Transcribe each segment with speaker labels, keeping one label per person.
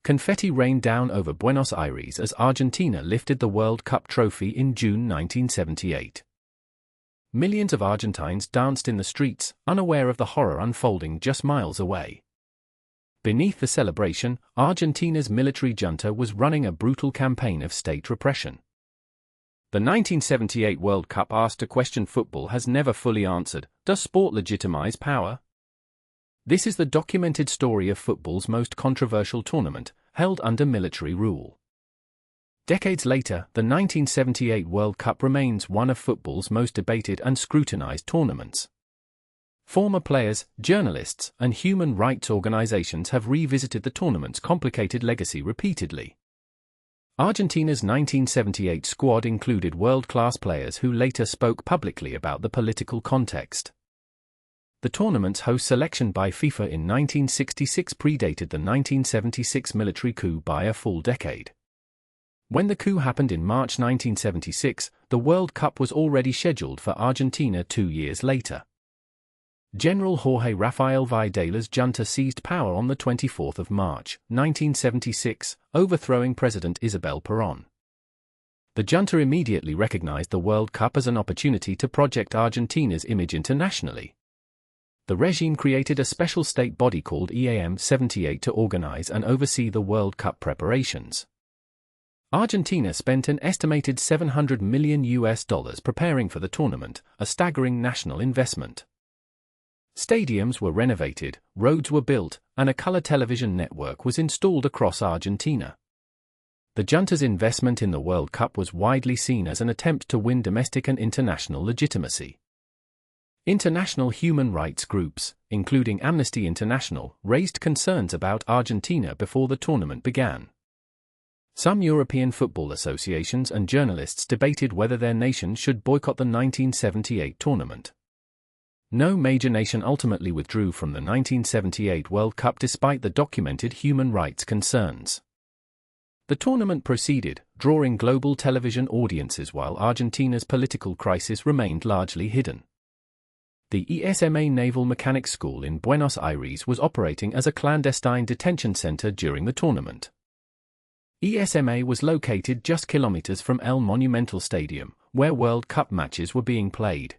Speaker 1: confetti rained down over Buenos Aires as Argentina lifted the World Cup trophy in June 1978. Millions of Argentines danced in the streets, unaware of the horror unfolding just miles away. Beneath the celebration, Argentina's military junta was running a brutal campaign of state repression. The 1978 World Cup asked a question football has never fully answered: does sport legitimize power? This is the documented story of football's most controversial tournament, held under military rule. Decades later, the 1978 World Cup remains one of football's most debated and scrutinized tournaments. Former players, journalists, and human rights organizations have revisited the tournament's complicated legacy repeatedly. Argentina's 1978 squad included world-class players who later spoke publicly about the political context. The tournament's host selection by FIFA in 1966 predated the 1976 military coup by a full decade. When the coup happened in March 1976, the World Cup was already scheduled for Argentina 2 years later. General Jorge Rafael Videla's junta seized power on the 24th of March, 1976, overthrowing President Isabel Perón. The junta immediately recognized the World Cup as an opportunity to project Argentina's image internationally. The regime created a special state body called EAM 78 to organize and oversee the World Cup preparations. Argentina spent an estimated $700 million preparing for the tournament, a staggering national investment. Stadiums were renovated, roads were built, and a color television network was installed across Argentina. The junta's investment in the World Cup was widely seen as an attempt to win domestic and international legitimacy. International human rights groups, including Amnesty International, raised concerns about Argentina before the tournament began. Some European football associations and journalists debated whether their nations should boycott the 1978 tournament. No major nation ultimately withdrew from the 1978 World Cup despite the documented human rights concerns. The tournament proceeded, drawing global television audiences while Argentina's political crisis remained largely hidden. The ESMA Naval Mechanics School in Buenos Aires was operating as a clandestine detention center during the tournament. ESMA was located just kilometers from El Monumental Stadium, where World Cup matches were being played.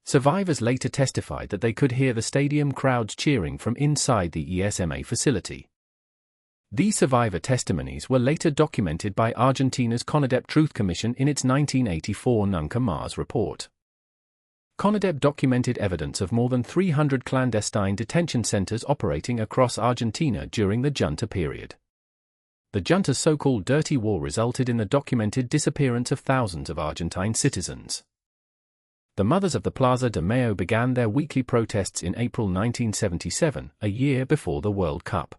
Speaker 1: Survivors later testified that they could hear the stadium crowds cheering from inside the ESMA facility. These survivor testimonies were later documented by Argentina's CONADEP Truth Commission in its 1984 Nunca Más report. CONADEP documented evidence of more than 300 clandestine detention centers operating across Argentina during the junta period. The junta's so-called dirty war resulted in the documented disappearance of thousands of Argentine citizens. The Mothers of the Plaza de Mayo began their weekly protests in April 1977, a year before the World Cup.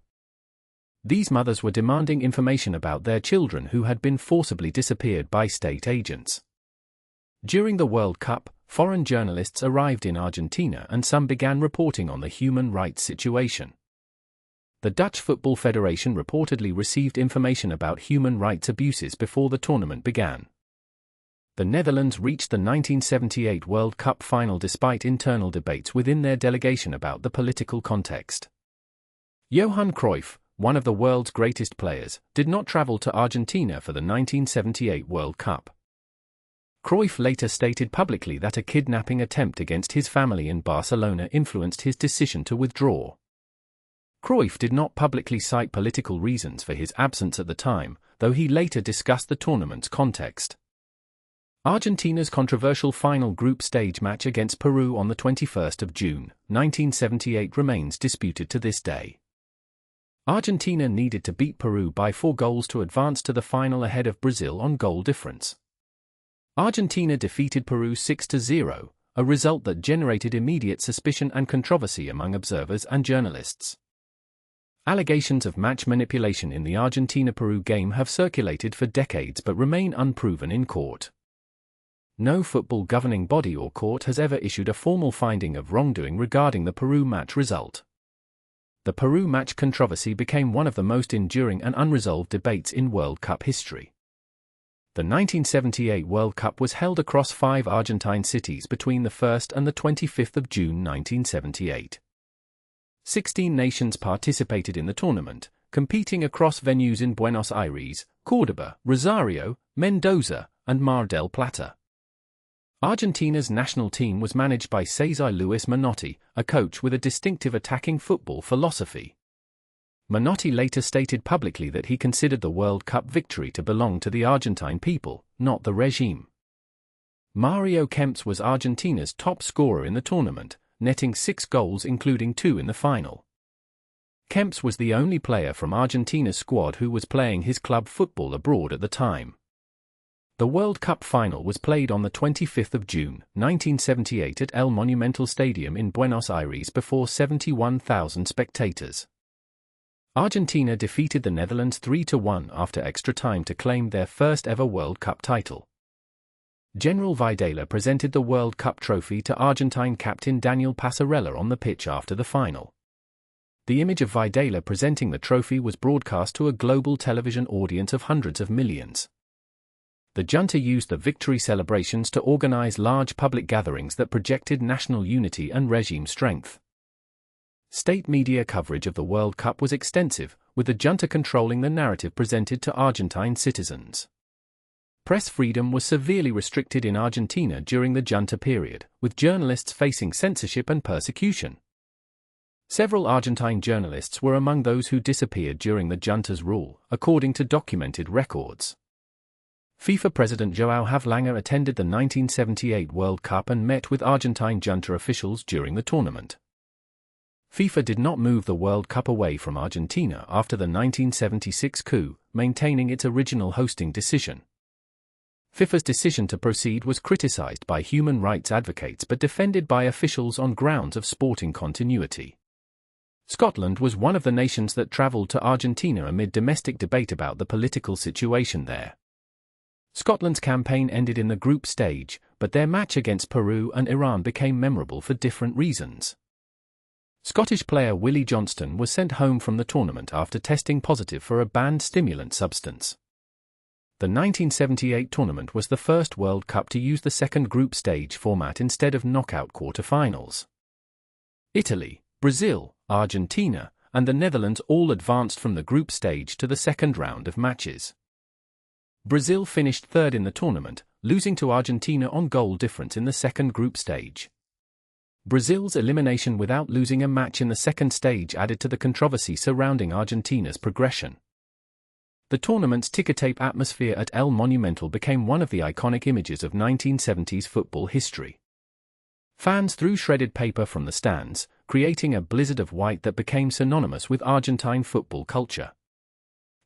Speaker 1: These mothers were demanding information about their children who had been forcibly disappeared by state agents. During the World Cup, foreign journalists arrived in Argentina and some began reporting on the human rights situation. The Dutch Football Federation reportedly received information about human rights abuses before the tournament began. The Netherlands reached the 1978 World Cup final despite internal debates within their delegation about the political context. Johan Cruyff, one of the world's greatest players, did not travel to Argentina for the 1978 World Cup. Cruyff later stated publicly that a kidnapping attempt against his family in Barcelona influenced his decision to withdraw. Cruyff did not publicly cite political reasons for his absence at the time, though he later discussed the tournament's context. Argentina's controversial final group stage match against Peru on the 21st of June, 1978 remains disputed to this day. Argentina needed to beat Peru by 4 goals to advance to the final ahead of Brazil on goal difference. Argentina defeated Peru 6-0, a result that generated immediate suspicion and controversy among observers and journalists. Allegations of match manipulation in the Argentina-Peru game have circulated for decades but remain unproven in court. No football governing body or court has ever issued a formal finding of wrongdoing regarding the Peru match result. The Peru match controversy became one of the most enduring and unresolved debates in World Cup history. The 1978 World Cup was held across 5 Argentine cities between the 1st and the 25th of June 1978. 16 nations participated in the tournament, competing across venues in Buenos Aires, Córdoba, Rosario, Mendoza, and Mar del Plata. Argentina's national team was managed by Cesar Luis Menotti, a coach with a distinctive attacking football philosophy. Menotti later stated publicly that he considered the World Cup victory to belong to the Argentine people, not the regime. Mario Kempes was Argentina's top scorer in the tournament, netting 6 goals including 2 in the final. Kempes was the only player from Argentina's squad who was playing his club football abroad at the time. The World Cup final was played on the 25th of June, 1978 at El Monumental Stadium in Buenos Aires before 71,000 spectators. Argentina defeated the Netherlands 3-1 after extra time to claim their first ever World Cup title. General Videla presented the World Cup trophy to Argentine captain Daniel Passarella on the pitch after the final. The image of Videla presenting the trophy was broadcast to a global television audience of hundreds of millions. The junta used the victory celebrations to organize large public gatherings that projected national unity and regime strength. State media coverage of the World Cup was extensive, with the junta controlling the narrative presented to Argentine citizens. Press freedom was severely restricted in Argentina during the junta period, with journalists facing censorship and persecution. Several Argentine journalists were among those who disappeared during the junta's rule, according to documented records. FIFA President João Havlanger attended the 1978 World Cup and met with Argentine junta officials during the tournament. FIFA did not move the World Cup away from Argentina after the 1976 coup, maintaining its original hosting decision. FIFA's decision to proceed was criticized by human rights advocates but defended by officials on grounds of sporting continuity. Scotland was one of the nations that traveled to Argentina amid domestic debate about the political situation there. Scotland's campaign ended in the group stage, but their match against Peru and Iran became memorable for different reasons. Scottish player Willie Johnston was sent home from the tournament after testing positive for a banned stimulant substance. The 1978 tournament was the first World Cup to use the second group stage format instead of knockout quarter-finals. Italy, Brazil, Argentina, and the Netherlands all advanced from the group stage to the second round of matches. Brazil finished third in the tournament, losing to Argentina on goal difference in the second group stage. Brazil's elimination without losing a match in the second stage added to the controversy surrounding Argentina's progression. The tournament's ticker-tape atmosphere at El Monumental became one of the iconic images of 1970s football history. Fans threw shredded paper from the stands, creating a blizzard of white that became synonymous with Argentine football culture.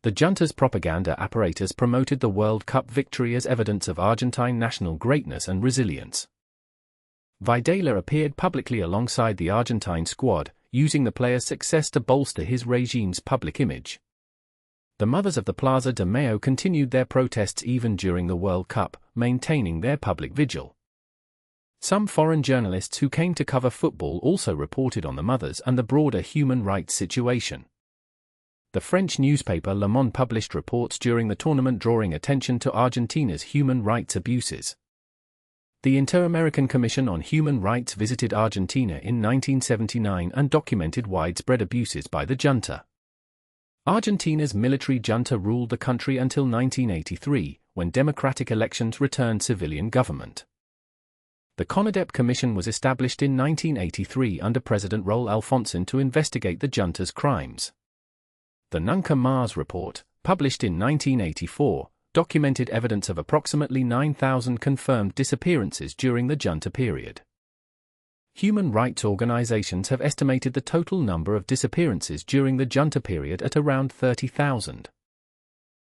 Speaker 1: The junta's propaganda apparatus promoted the World Cup victory as evidence of Argentine national greatness and resilience. Videla appeared publicly alongside the Argentine squad, using the player's success to bolster his regime's public image. The mothers of the Plaza de Mayo continued their protests even during the World Cup, maintaining their public vigil. Some foreign journalists who came to cover football also reported on the mothers and the broader human rights situation. The French newspaper Le Monde published reports during the tournament drawing attention to Argentina's human rights abuses. The Inter-American Commission on Human Rights visited Argentina in 1979 and documented widespread abuses by the junta. Argentina's military junta ruled the country until 1983, when democratic elections returned civilian government. The CONADEP Commission was established in 1983 under President Raúl Alfonsín to investigate the junta's crimes. The Nunca Más report, published in 1984, documented evidence of approximately 9,000 confirmed disappearances during the junta period. Human rights organizations have estimated the total number of disappearances during the junta period at around 30,000.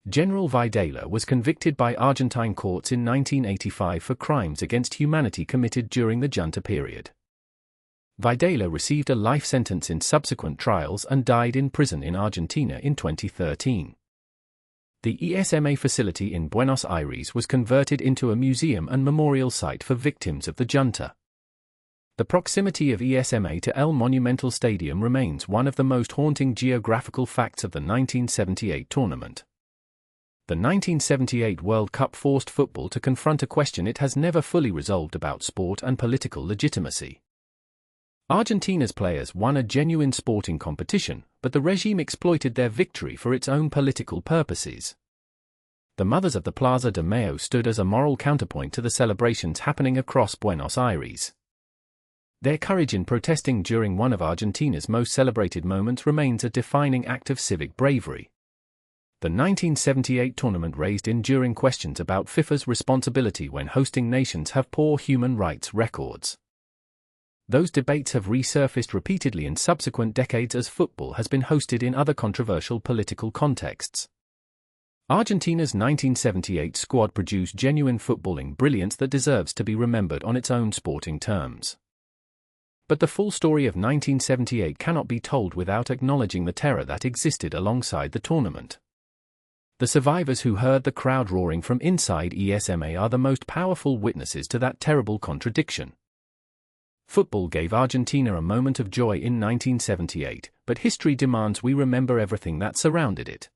Speaker 1: General Videla was convicted by Argentine courts in 1985 for crimes against humanity committed during the junta period. Videla received a life sentence in subsequent trials and died in prison in Argentina in 2013. The ESMA facility in Buenos Aires was converted into a museum and memorial site for victims of the junta. The proximity of ESMA to El Monumental Stadium remains one of the most haunting geographical facts of the 1978 tournament. The 1978 World Cup forced football to confront a question it has never fully resolved about sport and political legitimacy. Argentina's players won a genuine sporting competition, but the regime exploited their victory for its own political purposes. The mothers of the Plaza de Mayo stood as a moral counterpoint to the celebrations happening across Buenos Aires. Their courage in protesting during one of Argentina's most celebrated moments remains a defining act of civic bravery. The 1978 tournament raised enduring questions about FIFA's responsibility when hosting nations have poor human rights records. Those debates have resurfaced repeatedly in subsequent decades as football has been hosted in other controversial political contexts. Argentina's 1978 squad produced genuine footballing brilliance that deserves to be remembered on its own sporting terms. But the full story of 1978 cannot be told without acknowledging the terror that existed alongside the tournament. The survivors who heard the crowd roaring from inside ESMA are the most powerful witnesses to that terrible contradiction. Football gave Argentina a moment of joy in 1978, but history demands we remember everything that surrounded it.